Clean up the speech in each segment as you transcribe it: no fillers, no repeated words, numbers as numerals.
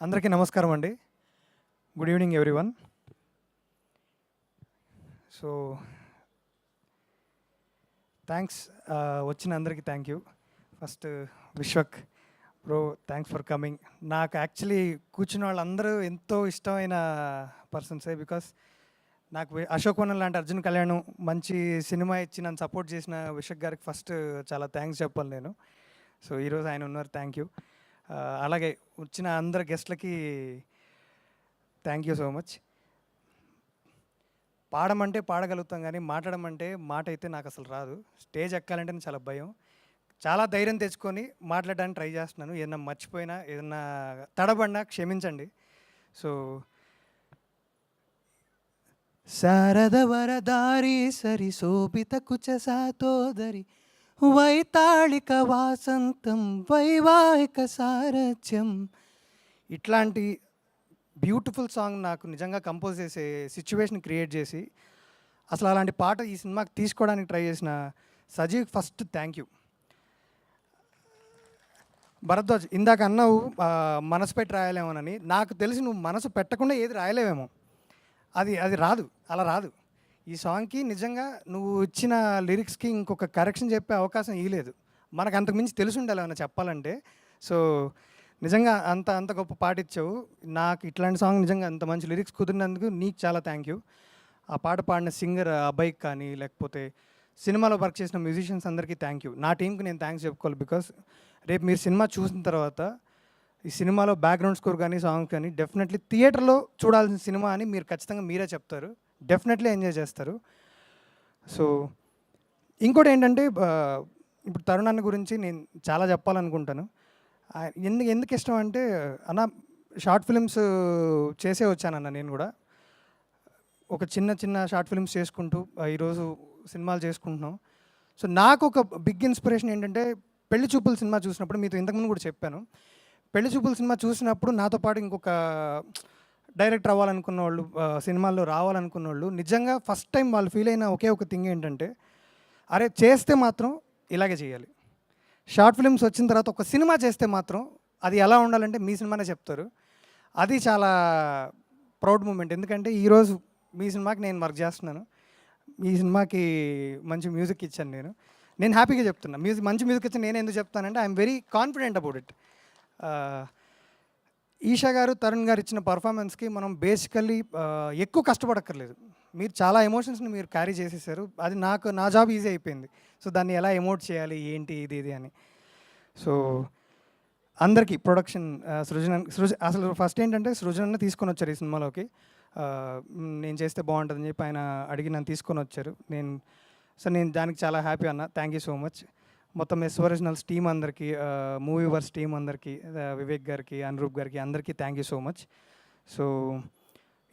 అందరికీ నమస్కారం అండి. Good evening everyone. So thanks, వచ్చిన అందరికీ thank you. First Vishwak bro, thanks for coming. నాకు యాక్చువల్లీ కూర్చున్న వాళ్ళందరూ ఎంతో ఇష్టమైన పర్సన్సే. బికాస్ నాకు అశోక్ వనం లాంటి అర్జున్ కళ్యాణ్ మంచి సినిమా ఇచ్చి నన్ను సపోర్ట్ చేసిన విశ్వక్ గారికి ఫస్ట్ చాలా థ్యాంక్స్ చెప్పాలి నేను. సో ఈరోజు ఆయన ఉన్నారు, థ్యాంక్ యూ. అలాగే వచ్చిన అందరు గెస్ట్లకి థ్యాంక్ యూ సో మచ్. పాడమంటే పాడగలుగుతాం, కానీ మాట్లాడమంటే మాట అయితే నాకు అసలు రాదు. స్టేజ్ ఎక్కాలంటే నాకు చాలా భయం. చాలా ధైర్యం తెచ్చుకొని మాట్లాడడానికి ట్రై చేస్తున్నాను. ఏదన్నా మర్చిపోయినా, ఏదన్నా తడబడినా క్షమించండి. సో శారద వరదారి సరి శోభిత కుచ సాతోదరి వైతాళిక వాసంతం వైవాహిక సారథ్యం, ఇట్లాంటి బ్యూటిఫుల్ సాంగ్ నాకు నిజంగా కంపోజ్ చేసే సిచ్యువేషన్ క్రియేట్ చేసి అసలు అలాంటి పాట ఈ సినిమాకి తీసుకోవడానికి ట్రై చేసిన Sajeev first thank you. Bharadwaj, ఇందాక అన్నావు మనసు పెట్టి రాయలేమోనని. నాకు తెలిసి నువ్వు మనసు పెట్టకుండా ఏది రాయలేవేమో. అది రాదు, అలా రాదు. ఈ సాంగ్కి నిజంగా నువ్వు ఇచ్చిన లిరిక్స్కి ఇంకొక కరెక్షన్ చెప్పే అవకాశం ఇవ్వలేదు. మనకు అంతకుమించి తెలిసి ఉండాలి ఏమైనా చెప్పాలంటే. సో నిజంగా అంత గొప్ప పాట ఇచ్చావు. నాకు ఇట్లాంటి సాంగ్ నిజంగా అంత మంచి లిరిక్స్ కుదిరినందుకు నీకు చాలా థ్యాంక్ యూ. ఆ పాట పాడిన సింగర్ అబ్బాయికి కానీ, లేకపోతే సినిమాలో వర్క్ చేసిన మ్యూజిషియన్స్ అందరికీ థ్యాంక్ యూ. నా టీంకి నేను థ్యాంక్స్ చెప్పుకోవాలి. బికాస్ రేపు మీరు సినిమా చూసిన తర్వాత ఈ సినిమాలో బ్యాక్గ్రౌండ్ స్కోర్ కానీ, సాంగ్స్ కానీ డెఫినెట్లీ థియేటర్లో చూడాల్సిన సినిమా అని మీరు ఖచ్చితంగా మీరే చెప్తారు. డెఫినెట్లీ ఎంజాయ్ చేస్తారు. సో ఇంకోటి ఏంటంటే, ఇప్పుడు తరుణ్ అన్న గురించి నేను చాలా చెప్పాలనుకుంటాను. ఎందుకు ఇష్టం అంటే, అన్న షార్ట్ ఫిల్మ్స్ చేసే వచ్చానన్న. నేను కూడా ఒక చిన్న షార్ట్ ఫిల్మ్స్ చేసుకుంటూ ఈరోజు సినిమాలు చేసుకుంటున్నాం. సో నాకు ఒక బిగ్ ఇన్స్పిరేషన్ ఏంటంటే, పెళ్లి చూపుల సినిమా చూసినప్పుడు, మీతో ఇంతకుముందు కూడా చెప్పాను, పెళ్లి చూపుల సినిమా చూసినప్పుడు నాతో పాటు ఇంకొక డైరెక్టర్ అవ్వాలనుకున్న వాళ్ళు, సినిమాల్లో రావాలనుకున్న వాళ్ళు, నిజంగా ఫస్ట్ టైం వాళ్ళు ఫీల్ అయిన ఒకే ఒక థింగ్ ఏంటంటే, అరే చేస్తే మాత్రం ఇలాగే చేయాలి. షార్ట్ ఫిల్మ్స్ వచ్చిన తర్వాత ఒక సినిమా చేస్తే మాత్రం అది ఎలా ఉండాలంటే మీ సినిమానే చెప్తారు. అది చాలా ప్రౌడ్ మూమెంట్. ఎందుకంటే ఈరోజు మీ సినిమాకి నేను వర్క్ చేస్తున్నాను. మీ సినిమాకి మంచి మ్యూజిక్ ఇచ్చాను నేను హ్యాపీగా చెప్తున్నా. మంచి మ్యూజిక్ ఇచ్చి నేను ఎందుకు చెప్తానంటే, I'm very confident about it. Eesha గారు, తరుణ్ గారు ఇచ్చిన పర్ఫార్మెన్స్కి మనం బేసికల్లీ ఎక్కువ కష్టపడక్కర్లేదు. మీరు చాలా ఎమోషన్స్ని మీరు క్యారీ చేసేసారు. అది నా జాబ్ ఈజీ అయిపోయింది. సో దాన్ని ఎలా ఎమోట్ చేయాలి, ఏంటి ఇది అని. సో అందరికీ ప్రొడక్షన్, అసలు ఫస్ట్ ఏంటంటే సృజన తీసుకొని వచ్చారు ఈ సినిమాలోకి. నేను చేస్తే బాగుంటుందని చెప్పి ఆయన అడిగి నన్ను తీసుకొని వచ్చారు. నేను దానికి చాలా హ్యాపీ అన్న. Thank you so much. మొత్తం ఎస్ ఒరిజినల్స్ టీమ్ అందరికీ, మూవీ వర్స్ టీమ్ అందరికీ, వివేక్ గారికి, అనురూప్ గారికి అందరికీ thank you so much. So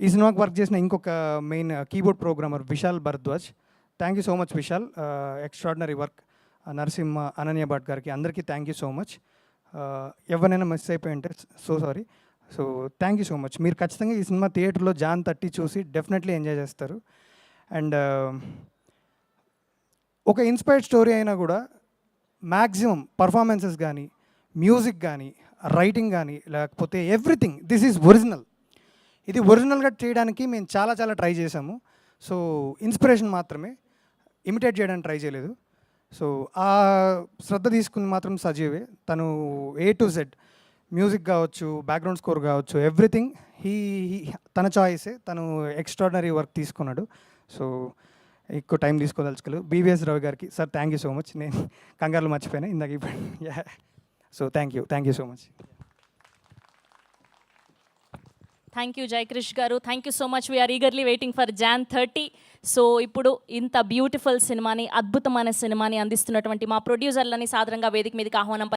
ఈ సినిమాకి వర్క్ చేసిన ఇంకొక main keyboard programmer Vishal Bharadwaj, thank you so much Vishal, extraordinary work. Narasimha, Ananya Bhat గారికి అందరికీ థ్యాంక్ యూ సో మచ్. ఎవరైనా మిస్ అయిపోయి ఉంటే so sorry. So thank you so much. మీరు ఖచ్చితంగా ఈ సినిమా థియేటర్లో జాన్ 30 చూసి డెఫినెట్లీ ఎంజాయ్ చేస్తారు. అండ్ ఒక ఇన్స్పైర్డ్ స్టోరీ అయినా కూడా మ్యాక్సిమం పర్ఫార్మెన్సెస్ కానీ, మ్యూజిక్ కానీ, రైటింగ్ కానీ, లేకపోతే ఎవ్రీథింగ్ దిస్ ఈజ్ ఒరిజినల్. ఇది ఒరిజినల్గా చేయడానికి మేము చాలా ట్రై చేసాము. సో ఇన్స్పిరేషన్ మాత్రమే, ఇమిటేట్ చేయడానికి ట్రై చేయలేదు. సో ఆ శ్రద్ధ తీసుకుని మాత్రం సజీవే. తను A to Z మ్యూజిక్ కావచ్చు, బ్యాక్గ్రౌండ్ స్కోర్ కావచ్చు, ఎవ్రీథింగ్ తన చాయిసే. తను ఎక్స్ట్రాడినరీ వర్క్ తీసుకున్నాడు. సో ఎక్కువ టైం తీసుకోదలుచుకోలేదు. BVS రావు గారికి sir thank you so much. నేను కంగారులో మర్చిపోయాను ఇందాక. So thank you so much. Thank you Jayakrish గారు. Thank you so much. We are eagerly waiting for Jan 30. So ఇప్పుడు ఇంత బ్యూటిఫుల్ సినిమాని, అద్భుతమైన సినిమాని అందిస్తున్నటువంటి మా ప్రొడ్యూసర్లని సాదరంగా వేదిక మీదకి ఆహ్వానం